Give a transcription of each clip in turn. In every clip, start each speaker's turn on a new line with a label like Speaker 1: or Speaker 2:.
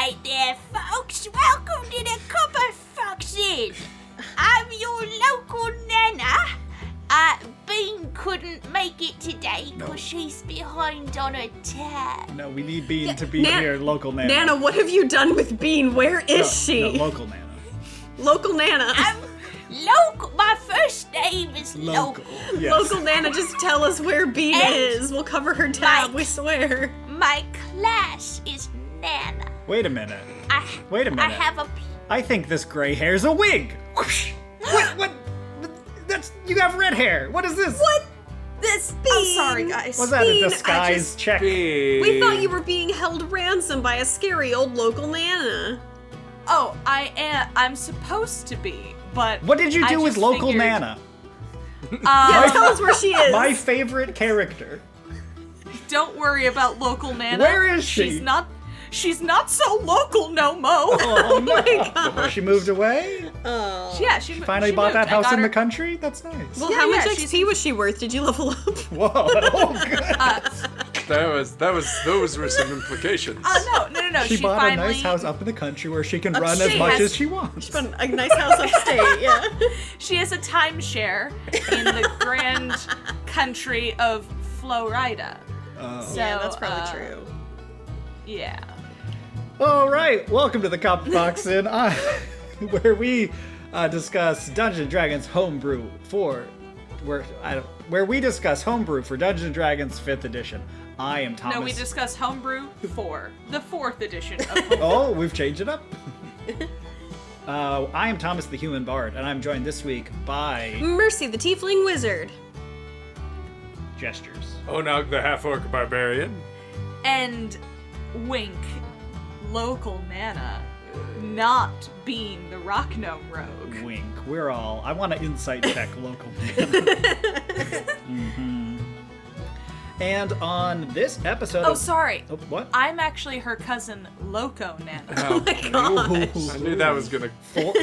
Speaker 1: right there, folks. Welcome to the Cup of Foxes. I'm your local Nana. Bean couldn't make it today because she's behind on her tab.
Speaker 2: No, we need Bean to be here, local Nana.
Speaker 3: Nana, what have you done with Bean? Where is she?
Speaker 2: No, local Nana.
Speaker 3: Local Nana.
Speaker 1: Local. My first name is Local.
Speaker 2: Yes.
Speaker 3: Local Nana, just tell us where Bean is. We'll cover her tab, we swear.
Speaker 1: My class is Nana.
Speaker 2: Wait a minute.
Speaker 1: I have a...
Speaker 2: I think this gray hair's a wig. What? You have red hair. What is this?
Speaker 3: What? This Bean. I'm sorry, guys.
Speaker 2: Was that
Speaker 3: Bean,
Speaker 2: a disguise check?
Speaker 3: We thought you were being held ransom by a scary old local Nana.
Speaker 4: Oh, I'm supposed to be, but
Speaker 2: What did you do with local
Speaker 4: figured...
Speaker 2: Nana?
Speaker 3: Yeah, tell us where she is.
Speaker 2: My favorite character.
Speaker 4: Don't worry about local Nana.
Speaker 2: Where is she?
Speaker 4: She's not so local no mo.
Speaker 2: Oh
Speaker 3: my God.
Speaker 2: She moved away?
Speaker 3: Oh.
Speaker 4: Yeah,
Speaker 2: She finally bought that house in the country? That's nice.
Speaker 3: Well, how much XP was she worth? Did you level up?
Speaker 2: Whoa. Oh, good.
Speaker 5: Those were some implications.
Speaker 4: No.
Speaker 2: She bought
Speaker 4: finally...
Speaker 2: a nice house up in the country where she can run as much as she wants.
Speaker 3: She bought a nice house upstate, yeah.
Speaker 4: She has a timeshare in the grand country of Florida. So,
Speaker 3: Yeah, that's probably true.
Speaker 4: Yeah.
Speaker 2: All right, welcome to the Cop Box Inn, where we discuss Dungeons & Dragons Homebrew where we discuss Homebrew for Dungeons & Dragons 5th edition. I am Thomas.
Speaker 4: No, we discuss Homebrew 4, the 4th edition of Homebrew.
Speaker 2: Oh, we've changed it up. I am Thomas the Human Bard, and I'm joined this week by...
Speaker 3: Mercy, the Tiefling Wizard.
Speaker 2: Gestures.
Speaker 5: Onog the Half-Orc Barbarian.
Speaker 4: And Wink, local Nana, not being the Rock Gnome Rogue.
Speaker 2: Wink. I want to insight check local Nana. And on this episode
Speaker 4: Oh, sorry.
Speaker 2: Oh, what?
Speaker 4: I'm actually her cousin, Loco Nana.
Speaker 3: Oh my gosh.
Speaker 5: I knew that was gonna
Speaker 2: Four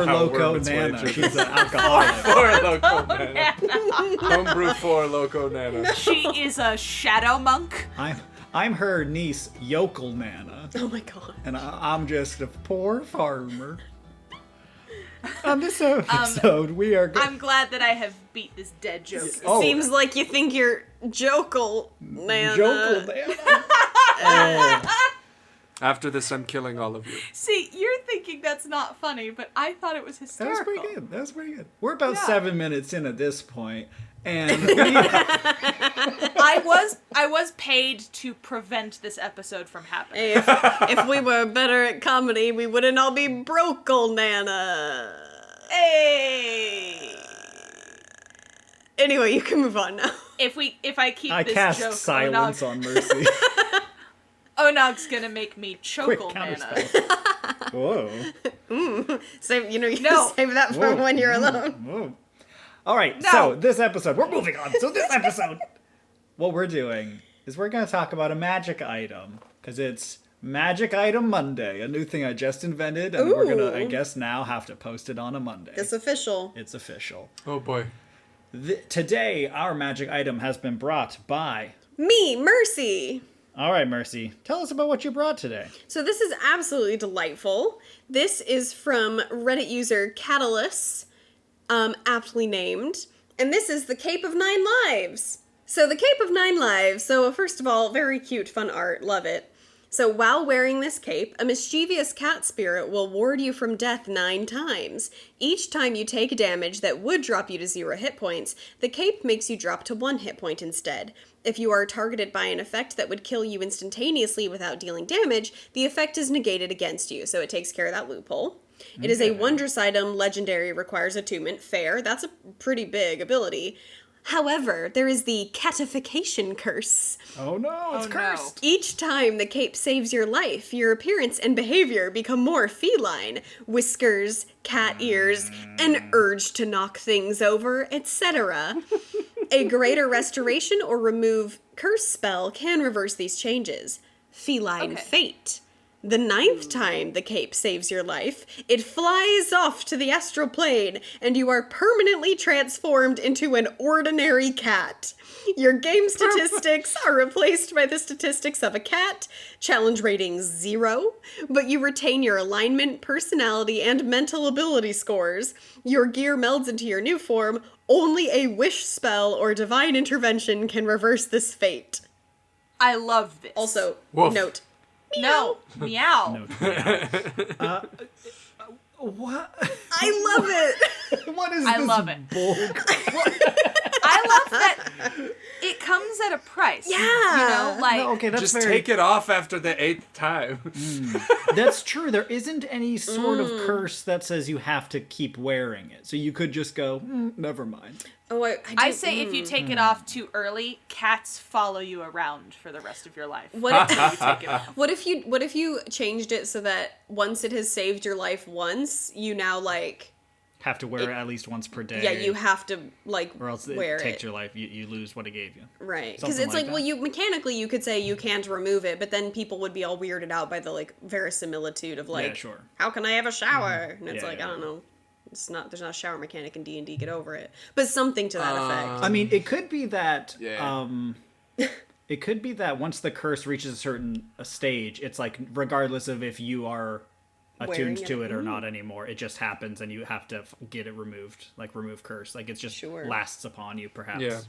Speaker 2: loco
Speaker 5: worm its way
Speaker 2: Nana.
Speaker 5: through.
Speaker 2: She's an alcoholic.
Speaker 5: Four Loco Nana. Homebrew 4 Loco Nana.
Speaker 4: She is a shadow monk.
Speaker 2: I'm her niece, Yokel Nana.
Speaker 3: Oh my god.
Speaker 2: And I'm just a poor farmer. On this episode, we are...
Speaker 4: I'm glad that I have beat this dead joke.
Speaker 2: Oh.
Speaker 3: Seems like you think you're Jokel, Nana.
Speaker 2: Jokel Nana.
Speaker 5: After this, I'm killing all of you.
Speaker 4: See, you're thinking that's not funny, but I thought it was hysterical.
Speaker 2: That was pretty good. We're about 7 minutes in at this point, and
Speaker 4: I was paid to prevent this episode from happening.
Speaker 3: Hey, if we were better at comedy, we wouldn't all be Brokel Nana.
Speaker 4: Hey.
Speaker 3: Anyway, you can move on now.
Speaker 4: If I keep
Speaker 2: I
Speaker 4: this
Speaker 2: cast
Speaker 4: joke,
Speaker 2: silence on Mercy.
Speaker 4: Onog's gonna make me
Speaker 2: Quick
Speaker 4: chokel Nana.
Speaker 2: counterspell. Whoa.
Speaker 3: Save
Speaker 4: No.
Speaker 3: save that for
Speaker 2: Whoa.
Speaker 3: when you're alone.
Speaker 2: Whoa. All right,
Speaker 4: No.
Speaker 2: so this episode, we're moving on. So this episode, what we're doing is we're going to talk about a magic item, because it's Magic Item Monday, a new thing I just invented, and we're going to, I guess now, have to post it on a Monday.
Speaker 3: It's official.
Speaker 2: It's official.
Speaker 5: Oh boy.
Speaker 2: Today, our magic item has been brought by...
Speaker 3: Me, Mercy.
Speaker 2: All right, Mercy, tell us about what you brought today.
Speaker 3: So this is absolutely delightful. This is from Reddit user Catalyst, aptly named. And this is the Cape of 9 Lives. So the Cape of 9 Lives. So first of all, very cute, fun art. Love it. So while wearing this cape, a mischievous cat spirit will ward you from death 9 times. Each time you take damage that would drop you to 0 hit points, the cape makes you drop to 1 hit point instead. If you are targeted by an effect that would kill you instantaneously without dealing damage, the effect is negated against you, so it takes care of that loophole. It is a wondrous item, legendary, requires attunement, fair, that's a pretty big ability. However, there is the Catification Curse.
Speaker 2: Oh no, it's cursed.
Speaker 3: Each time the cape saves your life, your appearance and behavior become more feline. Whiskers, cat ears, an urge to knock things over, etc. A greater restoration or remove curse spell can reverse these changes. Feline Fate. The 9th time the cape saves your life, it flies off to the astral plane, and you are permanently transformed into an ordinary cat. Your game statistics are replaced by the statistics of a cat, challenge rating 0, but you retain your alignment, personality, and mental ability scores. Your gear melds into your new form. Only a wish spell or divine intervention can reverse this fate.
Speaker 4: I love this.
Speaker 3: Also,
Speaker 5: Woof.
Speaker 3: note.
Speaker 4: No. Meow.
Speaker 2: What?
Speaker 3: I love it!
Speaker 2: What is
Speaker 4: I
Speaker 2: this
Speaker 4: love it.
Speaker 2: bull?
Speaker 4: I love that it comes at a price.
Speaker 3: Yeah.
Speaker 4: You know, like
Speaker 2: No, okay, that's
Speaker 5: Just
Speaker 2: very...
Speaker 5: take it off after the 8th time.
Speaker 2: That's true. There isn't any sort of curse that says you have to keep wearing it. So you could just go, never mind.
Speaker 3: Oh,
Speaker 4: I say if you take it off too early, cats follow you around for the rest of your life.
Speaker 3: What if,
Speaker 4: You take it off.
Speaker 3: what if you changed it so that once it has saved your life once, you now like
Speaker 2: Have to wear it at least once per day.
Speaker 3: yeah, you have to like
Speaker 2: Or else
Speaker 3: wear
Speaker 2: it takes
Speaker 3: it.
Speaker 2: your life. You lose what it gave you.
Speaker 3: Right. Because
Speaker 2: Something
Speaker 3: it's
Speaker 2: like
Speaker 3: like, well,
Speaker 2: that.
Speaker 3: you mechanically you could say you can't remove it, but then people would be all weirded out by the like verisimilitude of like,
Speaker 2: Yeah, sure.
Speaker 3: how can I have a shower? And it's
Speaker 2: Yeah,
Speaker 3: like,
Speaker 2: yeah.
Speaker 3: I don't know. There's not a shower mechanic in D&D, get over it. But something to that effect.
Speaker 2: I mean, it could be that.
Speaker 5: Yeah.
Speaker 2: It could be that once the curse reaches a certain stage, it's like regardless of if you are
Speaker 3: Wearing
Speaker 2: attuned to
Speaker 3: it.
Speaker 2: it or not anymore, it just happens and you have to get it removed, like remove curse. Like it's just
Speaker 3: Sure.
Speaker 2: lasts upon you, perhaps.
Speaker 5: Yeah.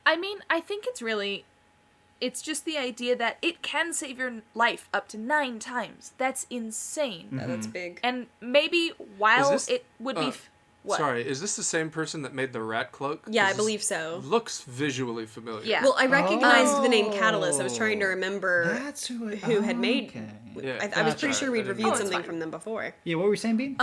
Speaker 4: I mean, I think it's just the idea that it can save your life up to 9 times. That's insane.
Speaker 3: Yeah, that's big.
Speaker 4: And maybe while
Speaker 5: Is this-
Speaker 4: it would be... What?
Speaker 5: Sorry, is this the same person that made the rat cloak?
Speaker 3: Yeah, I
Speaker 5: 'Cause
Speaker 3: believe
Speaker 5: this
Speaker 3: so.
Speaker 5: Looks visually familiar.
Speaker 4: Yeah.
Speaker 3: Well, I recognized the name Catalyst. I was trying to remember
Speaker 2: That's who
Speaker 3: had made.
Speaker 2: Okay.
Speaker 5: Yeah.
Speaker 3: I was pretty
Speaker 5: Gotcha.
Speaker 3: sure we'd
Speaker 5: Oh,
Speaker 3: reviewed
Speaker 4: it's
Speaker 3: something
Speaker 4: fine.
Speaker 3: from them before.
Speaker 2: Yeah, what were you saying, Bean?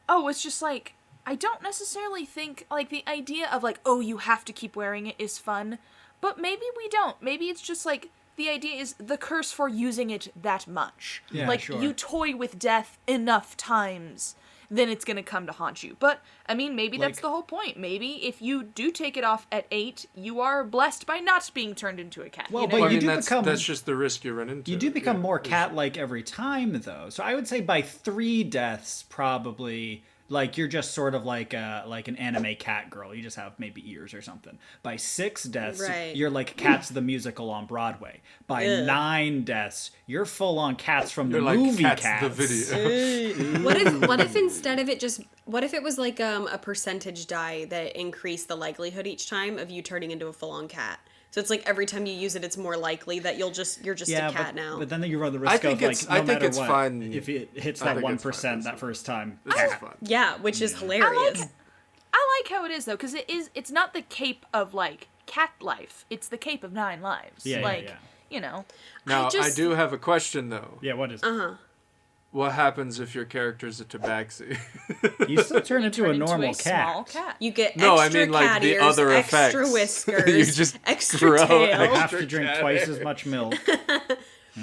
Speaker 4: Oh, it's just like, I don't necessarily think, like, the idea of, like, oh, you have to keep wearing it is fun, but maybe we don't. Maybe it's just, like, the idea is the curse for using it that much.
Speaker 2: Yeah,
Speaker 4: like,
Speaker 2: sure.
Speaker 4: you toy with death enough times, then it's gonna come to haunt you. But, I mean, maybe that's
Speaker 2: Like-
Speaker 4: the whole point. Maybe if you do take it off at 8, you are blessed by not being turned into a cat.
Speaker 2: Well,
Speaker 4: you know?
Speaker 2: but
Speaker 5: Well, I
Speaker 2: you
Speaker 5: mean,
Speaker 2: do
Speaker 5: that's,
Speaker 2: become-
Speaker 5: that's just the risk you run into.
Speaker 2: You do become
Speaker 5: Yeah.
Speaker 2: more cat-like every time, though. So I would say by 3 deaths, probably, like, you're just sort of like an anime cat girl. You just have maybe ears or something. By 6 deaths,
Speaker 3: Right.
Speaker 2: you're like Cats the musical on Broadway. By
Speaker 3: Ugh.
Speaker 2: 9 deaths, you're full-on Cats from
Speaker 5: You're
Speaker 2: the
Speaker 5: like
Speaker 2: movie
Speaker 5: Cats
Speaker 2: Cats.
Speaker 5: the video.
Speaker 3: What if instead of it just what if it was like a percentage die that increased the likelihood each time of you turning into a full-on cat? So it's like every time you use it, it's more likely that you're just
Speaker 2: Yeah,
Speaker 3: a cat now.
Speaker 2: but then you run the risk
Speaker 5: I
Speaker 2: of
Speaker 5: think
Speaker 2: like
Speaker 5: it's-
Speaker 2: no
Speaker 5: I think
Speaker 2: matter
Speaker 5: it's
Speaker 2: what,
Speaker 5: fine.
Speaker 2: if it hits
Speaker 5: I
Speaker 2: that
Speaker 5: think it's
Speaker 2: 1%
Speaker 5: fine.
Speaker 2: that first time.
Speaker 5: This is fun.
Speaker 3: Yeah, which is hilarious.
Speaker 4: I like how it is, though, because it's not the cape of, like, cat life. It's the cape of 9 lives.
Speaker 2: Yeah, yeah,
Speaker 4: like,
Speaker 2: yeah.
Speaker 4: you know.
Speaker 5: Now, I
Speaker 3: just-
Speaker 5: do have a question, though.
Speaker 2: Yeah, what is?
Speaker 5: What happens if your character's a tabaxi?
Speaker 2: You still turn into a
Speaker 4: Turn
Speaker 2: normal
Speaker 4: into a
Speaker 2: cat.
Speaker 4: small cat.
Speaker 3: You get
Speaker 5: No, I
Speaker 3: extra
Speaker 5: mean, like,
Speaker 3: cat
Speaker 5: the
Speaker 3: ears,
Speaker 5: other
Speaker 3: extra
Speaker 5: effects.
Speaker 3: whiskers,
Speaker 5: You just
Speaker 3: extra
Speaker 5: grow
Speaker 3: tail.
Speaker 2: You have
Speaker 5: extra
Speaker 2: to drink
Speaker 5: cat
Speaker 2: twice
Speaker 5: hair.
Speaker 2: as much milk.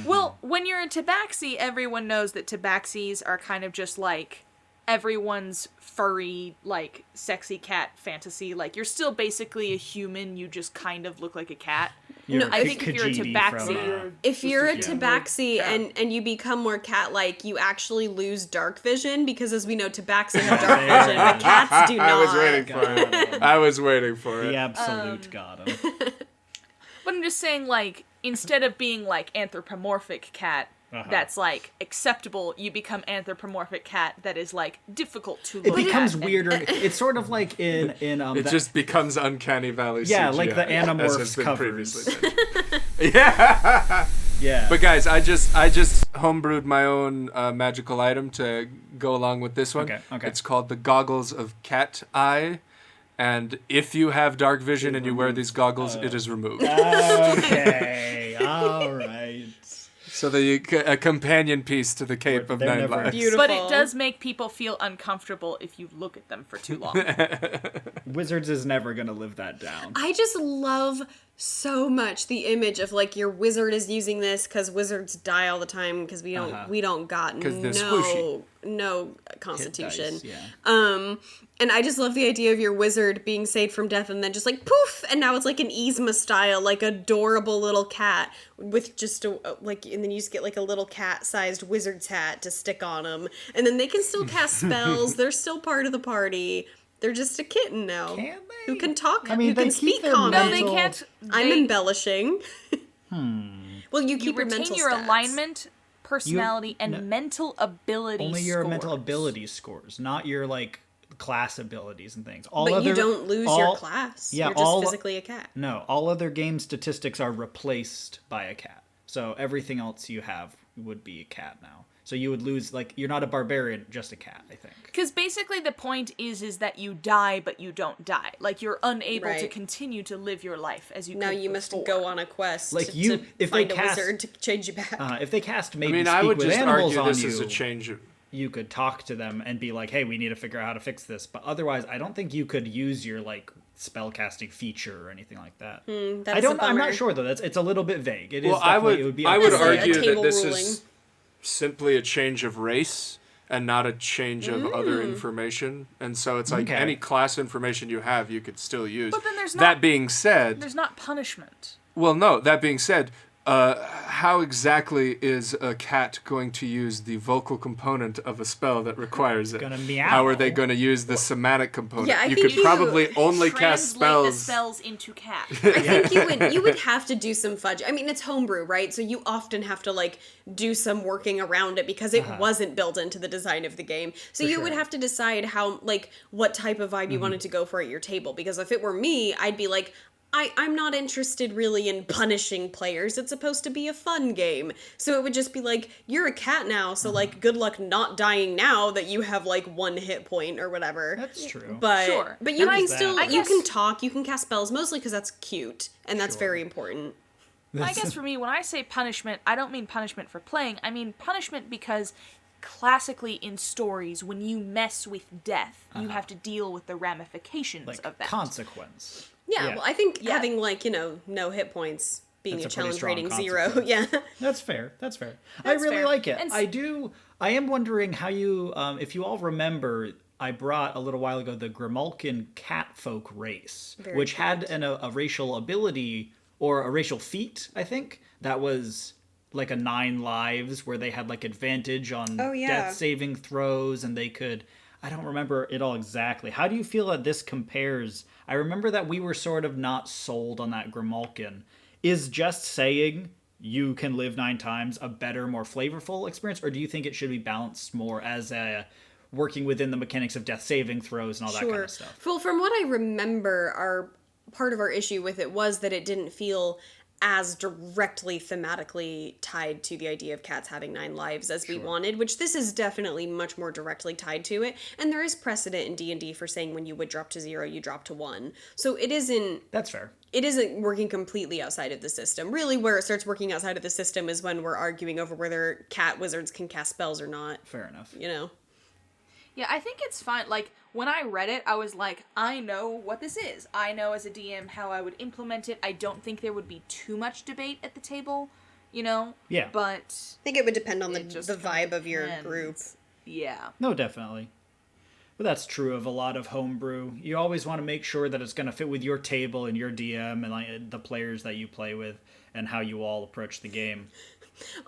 Speaker 4: Well, when you're a tabaxi, everyone knows that tabaxis are kind of just like everyone's furry, like, sexy cat fantasy. Like, you're still basically a human, you just kind of look like a cat.
Speaker 2: You're
Speaker 4: I think if you're a
Speaker 2: Kajiti
Speaker 4: tabaxi-
Speaker 2: from,
Speaker 3: If you're a
Speaker 5: Yeah.
Speaker 3: tabaxi and you become more cat-like, you actually lose dark vision because, as we know, tabaxi have dark vision, but cats do not.
Speaker 5: I was waiting for it. I was waiting for
Speaker 2: the
Speaker 5: it.
Speaker 2: absolute got him.
Speaker 4: But I'm just saying, like, instead of being, like, anthropomorphic cat, that's, like, acceptable, you become anthropomorphic cat that is, like, difficult to
Speaker 2: It
Speaker 4: look
Speaker 2: becomes
Speaker 4: at.
Speaker 2: weirder. It's sort of like in
Speaker 5: It
Speaker 2: that-
Speaker 5: just becomes Uncanny Valley
Speaker 2: Yeah,
Speaker 5: CGI,
Speaker 2: like the
Speaker 5: as
Speaker 2: Animorphs
Speaker 5: has been
Speaker 2: covers.
Speaker 5: previously mentioned. Yeah.
Speaker 2: yeah.
Speaker 5: But guys, I just homebrewed my own magical item to go along with this one.
Speaker 2: Okay.
Speaker 5: It's called the Goggles of Cat Eye. And if you have dark vision and you wear these goggles, it is removed.
Speaker 2: Okay, all right.
Speaker 5: So a companion piece to the Cape of
Speaker 2: They're
Speaker 5: 9
Speaker 2: never-
Speaker 5: Lives.
Speaker 3: Beautiful.
Speaker 4: But it does make people feel uncomfortable if you look at them for too long.
Speaker 2: Wizards is never gonna live that down.
Speaker 3: I just love so much the image of like your wizard is using this because wizards die all the time because we don't got
Speaker 5: 'Cause they're squishy.
Speaker 3: no constitution.
Speaker 2: Hit dice, yeah.
Speaker 3: And I just love the idea of your wizard being saved from death and then just like poof, and now it's like an Yzma style, like adorable little cat with just a like, and then you just get like a little cat-sized wizard's hat to stick on them, and then they can still cast spells. They're still part of the party. They're just a kitten now.
Speaker 2: Can they?
Speaker 3: Who can talk?
Speaker 2: I mean,
Speaker 3: who
Speaker 2: they
Speaker 3: can
Speaker 2: keep
Speaker 3: speak
Speaker 2: their
Speaker 3: common?
Speaker 4: No, they
Speaker 2: mental-
Speaker 4: can't.
Speaker 3: I'm
Speaker 4: They-
Speaker 3: embellishing. Well, you keep
Speaker 4: You
Speaker 3: your
Speaker 4: retain
Speaker 3: mental
Speaker 4: your
Speaker 3: stats.
Speaker 4: alignment, personality, and
Speaker 2: no.
Speaker 4: mental ability
Speaker 2: Only your
Speaker 4: scores.
Speaker 2: mental ability scores, not your like class abilities and things.
Speaker 3: But you don't lose your class.
Speaker 2: Yeah,
Speaker 3: You're just
Speaker 2: all-
Speaker 3: physically a cat.
Speaker 2: No, all other game statistics are replaced by a cat. So everything else you have would be a cat now. So you would lose, like, you're not a barbarian, just a cat, I think.
Speaker 4: Because basically the point is that you die, but you don't die. Like, you're unable to
Speaker 3: Right.
Speaker 4: continue to live your life as you
Speaker 3: Now
Speaker 4: could
Speaker 3: you must
Speaker 4: before.
Speaker 3: go on a quest
Speaker 2: Like,
Speaker 3: to
Speaker 2: if they
Speaker 3: find a
Speaker 2: cast-
Speaker 3: wizard to change you back.
Speaker 2: If they cast
Speaker 5: I
Speaker 2: maybe
Speaker 5: mean,
Speaker 2: speak
Speaker 5: I would
Speaker 2: with
Speaker 5: just
Speaker 2: animals
Speaker 5: argue
Speaker 2: on
Speaker 5: this
Speaker 2: you,
Speaker 5: is a change of...
Speaker 2: you could talk to them and be like, hey, we need to figure out how to fix this. But otherwise, I don't think you could use your, like, spellcasting feature or anything like that.
Speaker 3: That's a
Speaker 2: I'm
Speaker 3: bummer.
Speaker 2: not sure, though. It's a little bit vague. It is
Speaker 5: Well,
Speaker 2: definitely, it would be
Speaker 5: I would
Speaker 3: That's like a
Speaker 5: argue that
Speaker 3: table
Speaker 5: this
Speaker 3: ruling.
Speaker 5: is simply a change of race and not a change of other information. And so it's like
Speaker 2: Okay.
Speaker 5: any class information you have, you could still use.
Speaker 4: But then there's
Speaker 5: that
Speaker 4: not-
Speaker 5: being said,
Speaker 4: There's not punishment.
Speaker 5: well, no, that being said, how exactly is a cat going to use the vocal component of a spell that requires it?
Speaker 2: Gonna meow.
Speaker 5: How are they going to use the somatic component?
Speaker 3: Yeah, I
Speaker 5: you
Speaker 3: think
Speaker 5: could
Speaker 3: you
Speaker 5: probably only cast
Speaker 4: Translate the
Speaker 5: spells.
Speaker 4: spells into cat.
Speaker 3: I think you would have to do some fudge. I mean, it's homebrew, right? So you often have to like do some working around it because it wasn't built into the design of the game. So you would
Speaker 2: sure.
Speaker 3: have to decide how like what type of vibe you wanted to go for at your table. Because if it were me, I'd be like, I'm not interested really in punishing players. It's supposed to be a fun game. So it would just be like, you're a cat now, so like good luck not dying now that you have like 1 hit point or whatever.
Speaker 2: That's true.
Speaker 3: But
Speaker 4: Sure.
Speaker 3: but you
Speaker 2: There
Speaker 3: can
Speaker 2: is that.
Speaker 3: still
Speaker 4: I
Speaker 3: you
Speaker 4: guess-
Speaker 3: can talk, you can cast spells mostly because that's cute and that's
Speaker 2: Sure.
Speaker 3: very important.
Speaker 4: I guess for me, when I say punishment, I don't mean punishment for playing. I mean punishment because classically in stories, when you mess with death, you have to deal with the ramifications
Speaker 2: like,
Speaker 4: of that.
Speaker 2: consequence.
Speaker 3: Yeah,
Speaker 2: Yeah.
Speaker 3: well, I think
Speaker 4: Yeah.
Speaker 3: having like, no hit points being
Speaker 2: That's
Speaker 3: a
Speaker 2: a pretty
Speaker 3: challenge
Speaker 2: strong
Speaker 3: rating 0.
Speaker 2: consequence.
Speaker 3: Yeah.
Speaker 2: That's fair. That's fair. I
Speaker 4: That's
Speaker 2: really
Speaker 4: fair.
Speaker 2: like it.
Speaker 4: And
Speaker 2: I am wondering how you, if you all remember, I brought a little while ago the Grimalkin catfolk race,
Speaker 3: Very
Speaker 2: which had a racial ability or a racial feat, I think, that was like a 9 lives where they had like advantage on
Speaker 3: Oh, yeah.
Speaker 2: death saving throws and they could. I don't remember it all exactly. How do you feel that this compares? I remember that we were sort of not sold on that Grimalkin. Is just saying you can live 9 times a better, more flavorful experience, or do you think it should be balanced more as a working within the mechanics of death saving throws and all that kind of stuff?
Speaker 3: Well, from what I remember, part of our issue with it was that it didn't feel as directly thematically tied to the idea of cats having 9 lives as we wanted, which this is definitely much more directly tied to it. And there is precedent in D&D for saying when you would drop to 0, you drop to 1. So it isn't
Speaker 2: That's fair.
Speaker 3: working completely outside of the system. Really, where it starts working outside of the system is when we're arguing over whether cat wizards can cast spells or not,
Speaker 2: Fair enough.
Speaker 3: you know?
Speaker 4: Yeah, I think it's fine. Like, when I read it, I was like, I know what this is. I know as a DM how I would implement it. I don't think there would be too much debate at the table, you know?
Speaker 2: Yeah.
Speaker 4: But,
Speaker 3: I think it would depend on the
Speaker 4: It just
Speaker 3: vibe of your
Speaker 4: depends.
Speaker 3: group.
Speaker 4: yeah.
Speaker 2: No, definitely. But that's true of a lot of homebrew. You always want to make sure that it's going to fit with your table and your DM and like the players that you play with and how you all approach the game.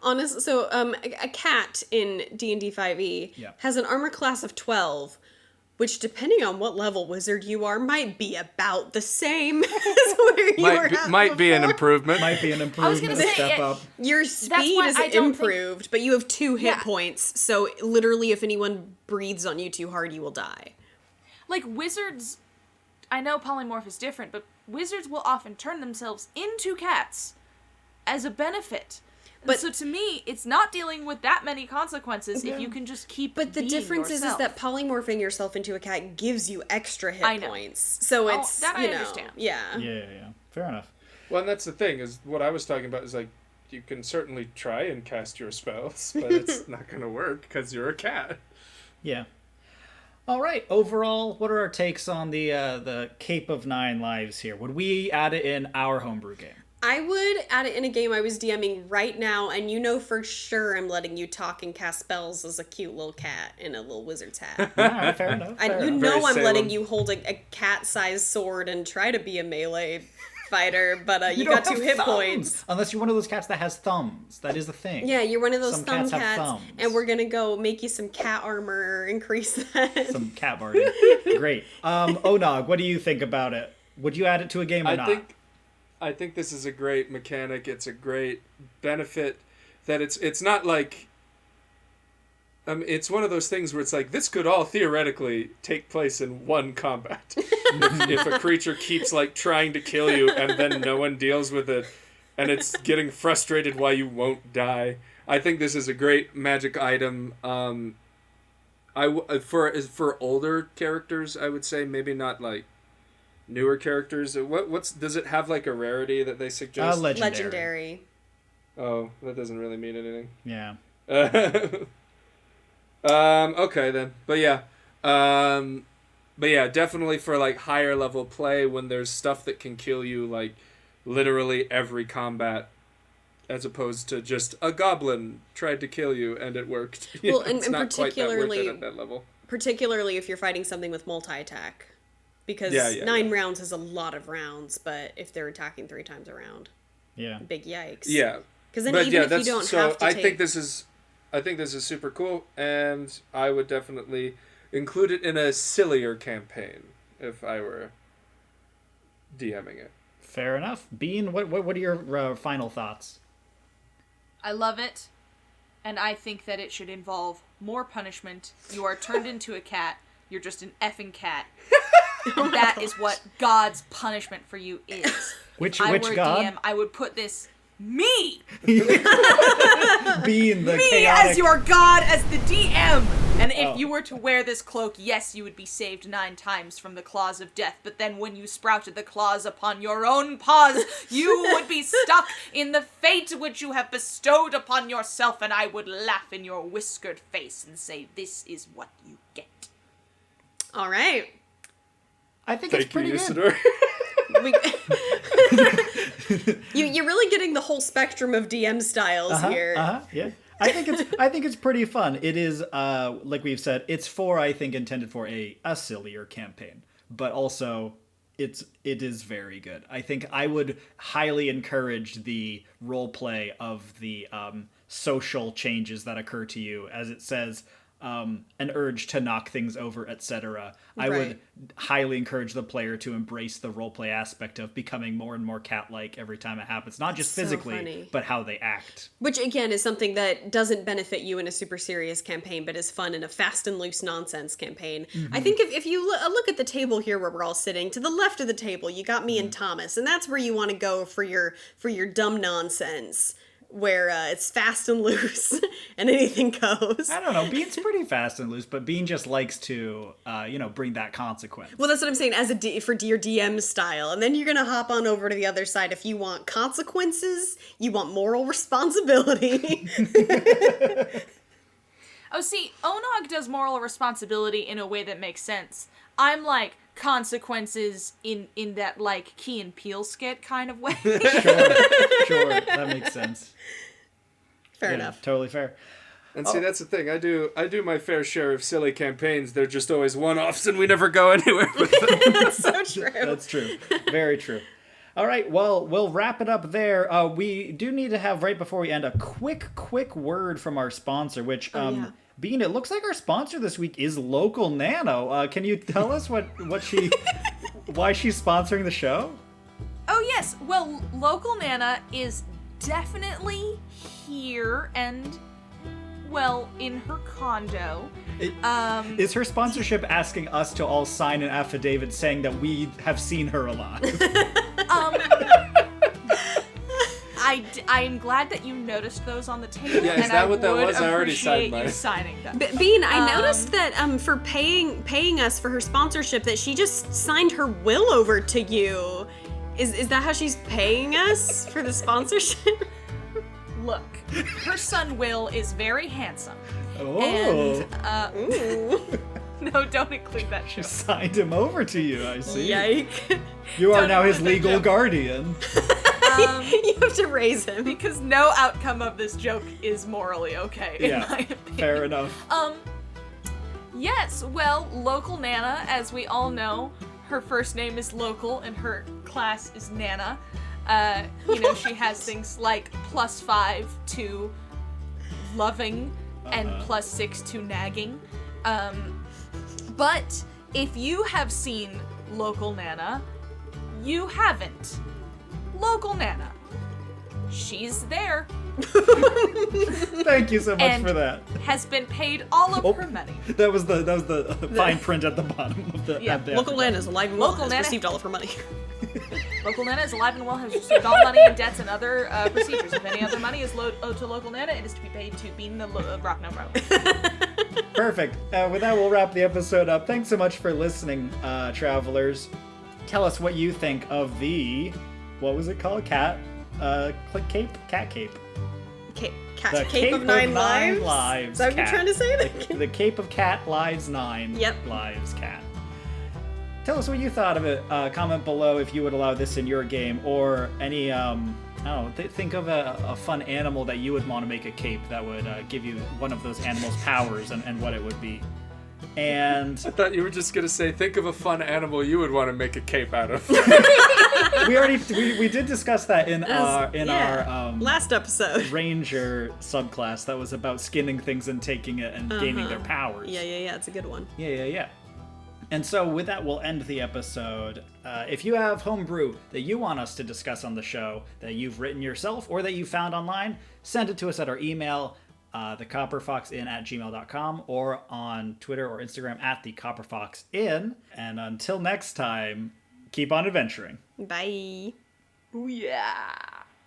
Speaker 3: Honest, so a cat in D&D 5e
Speaker 2: Yeah.
Speaker 3: has an armor class of 12, which depending on what level wizard you are might be about the same as where you were at
Speaker 5: Might be an
Speaker 3: before.
Speaker 5: improvement.
Speaker 2: Might be an
Speaker 4: gonna
Speaker 2: improvement, a
Speaker 4: say,
Speaker 2: step
Speaker 4: it-
Speaker 2: up.
Speaker 3: Your speed
Speaker 4: why
Speaker 3: is
Speaker 4: I don't think-
Speaker 3: improved, but you have 2 hit
Speaker 4: Yeah.
Speaker 3: points, so literally if anyone breathes on you too hard, you will die.
Speaker 4: Like, wizards, I know polymorph is different, but wizards will often turn themselves into cats as a benefit.
Speaker 3: But-
Speaker 4: So to me, it's not dealing with that many consequences if you can just keep
Speaker 3: But the
Speaker 4: being
Speaker 3: difference
Speaker 4: yourself.
Speaker 3: is that polymorphing yourself into a cat gives you extra hit
Speaker 4: I know.
Speaker 3: points. So
Speaker 4: Oh,
Speaker 3: it's,
Speaker 4: that I
Speaker 3: you know,
Speaker 4: understand.
Speaker 3: yeah.
Speaker 2: Yeah. Fair enough.
Speaker 5: Well, and that's the thing, is what I was talking about is like, you can certainly try and cast your spells, but it's not going to work because you're a cat.
Speaker 2: Yeah. All right. Overall, what are our takes on the Cape of Nine Lives here? Would we add it in our homebrew game?
Speaker 3: I would add it in a game I was DMing right now, and you know for sure I'm letting you talk and cast spells as a cute little cat in a little wizard's hat.
Speaker 2: All right, fair enough.
Speaker 3: And you
Speaker 2: enough.
Speaker 3: know
Speaker 5: Very
Speaker 3: I'm
Speaker 5: Salem.
Speaker 3: letting you hold a cat-sized sword and try to be a melee fighter, but you
Speaker 2: don't
Speaker 3: got 2
Speaker 2: have
Speaker 3: hit
Speaker 2: thumbs.
Speaker 3: points.
Speaker 2: Unless you're one of those cats that has thumbs. That is the thing.
Speaker 3: Yeah, you're one of those
Speaker 2: Some
Speaker 3: thumb
Speaker 2: cats have
Speaker 3: cats,
Speaker 2: thumbs.
Speaker 3: and we're gonna go make you some cat armor, increase that.
Speaker 2: Some cat barding. Great. Onog, what do you think about it? Would you add it to a game or not?
Speaker 5: I think this is a great mechanic. It's a great benefit that it's not like it's one of those things where it's like this could all theoretically take place in one combat. if a creature keeps like trying to kill you and then no one deals with it and it's getting frustrated why you won't die. I think this is a great magic item. For older characters, I would say maybe not like newer characters. Does it have like a rarity that they suggest?
Speaker 2: Legendary.
Speaker 5: Oh, that doesn't really mean anything.
Speaker 2: Yeah.
Speaker 5: Okay then. But yeah, definitely for like higher level play when there's stuff that can kill you like literally every combat, as opposed to just a goblin tried to kill you and it worked.
Speaker 3: Well,
Speaker 5: it's
Speaker 3: and
Speaker 5: not quite that worth
Speaker 3: particularly
Speaker 5: it at that level.
Speaker 3: Particularly if you're fighting something with multi-attack. Because 9 rounds is a lot of rounds, but if they're attacking 3 times a round,
Speaker 2: Yeah.
Speaker 3: big yikes.
Speaker 5: Yeah.
Speaker 3: Because then even if you don't have to
Speaker 5: I
Speaker 3: take...
Speaker 5: think this is super cool, and I would definitely include it in a sillier campaign if I were DMing it.
Speaker 2: Fair enough. Bean, what are your final thoughts?
Speaker 4: I love it, and I think that it should involve more punishment. You are turned into a cat. You're just an effing cat. And that is what God's punishment for you is.
Speaker 2: Which
Speaker 4: if I were
Speaker 2: God?
Speaker 4: DM, I would put this me
Speaker 2: Bean, the
Speaker 4: me
Speaker 2: chaotic...
Speaker 4: as your God, as the DM. And if you were to wear this cloak, yes, you would be saved 9 times from the claws of death. But then when you sprouted the claws upon your own paws, you would be stuck in the fate which you have bestowed upon yourself, and I would laugh in your whiskered face and say, "This is what you get."
Speaker 3: All right.
Speaker 2: I think it's pretty good.
Speaker 5: Usador.
Speaker 3: You're really getting the whole spectrum of DM styles here.
Speaker 2: Yeah. I think it's pretty fun. It is like we've said, it's intended for a sillier campaign, but also it is very good. I think I would highly encourage the role play of the social changes that occur to you, as it says, an urge to knock things over, etc. I would highly encourage the player to embrace the roleplay aspect of becoming more and more cat-like every time it happens. Not just physically, but how they act.
Speaker 3: Which, again, is something that doesn't benefit you in a super serious campaign, but is fun in a fast and loose nonsense campaign. I think if you look at the table here where we're all sitting, to the left of the table, you got me and Thomas, and that's where you want to go for your dumb nonsense. Where it's fast and loose and anything goes.
Speaker 2: I don't know. Bean's pretty fast and loose, but Bean just likes to, bring that consequence.
Speaker 3: Well, that's what I'm saying, for your DM style. And then you're going to hop on over to the other side if you want consequences, you want moral responsibility.
Speaker 4: Oh, see, Onog does moral responsibility in a way that makes sense. I'm like, consequences in that, like, Key and Peele skit kind of way.
Speaker 2: Sure, that makes sense.
Speaker 3: Fair enough.
Speaker 2: Totally fair.
Speaker 5: And see, that's the thing. I do my fair share of silly campaigns. They're just always one-offs, and we never go anywhere with them.
Speaker 3: That's so true.
Speaker 2: That's true. Very true. All right, well, we'll wrap it up there. We do need to have, right before we end, a quick word from our sponsor, which, Bean, it looks like our sponsor this week is Local Nano. Can you tell us why she's sponsoring the show?
Speaker 4: Oh, yes. Well, Local Nana is definitely here and, well, in her condo.
Speaker 2: Is her sponsorship asking us to all sign an affidavit saying that we have seen her alive?
Speaker 4: I'm glad that you noticed those on the table.
Speaker 5: Yeah, is
Speaker 4: and
Speaker 5: that what that was? I already
Speaker 4: appreciate
Speaker 5: signed mine.
Speaker 4: you signing them.
Speaker 3: Bean, I noticed that for paying us for her sponsorship, that she just signed her will over to you. Is that how she's paying us for the sponsorship?
Speaker 4: Look, her son Will is very handsome,
Speaker 2: Oh.
Speaker 4: And,
Speaker 3: Ooh.
Speaker 4: no, don't include that
Speaker 2: She
Speaker 4: joke.
Speaker 2: signed him over to you, I see.
Speaker 3: Yike.
Speaker 2: You are
Speaker 4: Don't
Speaker 2: now his
Speaker 4: include that
Speaker 2: legal
Speaker 4: joke.
Speaker 2: guardian.
Speaker 3: You have to raise him.
Speaker 4: Because no outcome of this joke is morally okay, in
Speaker 2: Yeah,
Speaker 4: my opinion.
Speaker 2: fair enough.
Speaker 4: Yes, well, Local Nana, as we all know, her first name is Local and her class is Nana. She has things like +5 to loving and +6 to nagging. But if you have seen Local Nana, you haven't. Local Nana. She's there.
Speaker 2: Thank you so much
Speaker 4: And-
Speaker 2: for that.
Speaker 4: Has been paid all of
Speaker 2: Oh.
Speaker 4: her money.
Speaker 2: That was the fine print at the bottom of the.
Speaker 4: Yeah,
Speaker 2: at the
Speaker 3: Local Nana is alive and well,
Speaker 4: Local
Speaker 3: has
Speaker 4: Nana-
Speaker 3: received all of her money.
Speaker 4: Local Nana is alive and well, has received all money and debts and other procedures. If any other money is owed to Local Nana, it is to be paid to Bean the Rock Number.
Speaker 2: Perfect. With that, we'll wrap the episode up. Thanks so much for listening, travelers. Tell us what you think of the, what was it called? Cat cape? Cat cape. The
Speaker 3: Cape of Nine Lives?
Speaker 2: Lives.
Speaker 3: Is that what you're
Speaker 2: Cat.
Speaker 3: trying to say?
Speaker 2: The Cape of Cat Lives 9.
Speaker 3: Yep.
Speaker 2: Lives Cat. Tell us what you thought of it. Comment below if you would allow this in your game, or any, think of a fun animal that you would want to make a cape that would give you one of those animals' powers and what it would be. And
Speaker 5: I thought you were just gonna say, think of a fun animal you would want to make a cape out of.
Speaker 2: we did discuss that in our
Speaker 3: last episode.
Speaker 2: Ranger subclass that was about skinning things and taking it and gaining their powers.
Speaker 3: Yeah, it's a good one.
Speaker 2: Yeah. And so with that, we'll end the episode. If you have homebrew that you want us to discuss on the show, that you've written yourself or that you found online, send it to us at our email, thecopperfoxinn@gmail.com, or on Twitter or Instagram at thecopperfoxinn. And until next time, keep on adventuring.
Speaker 3: Bye.
Speaker 4: Ooh, yeah.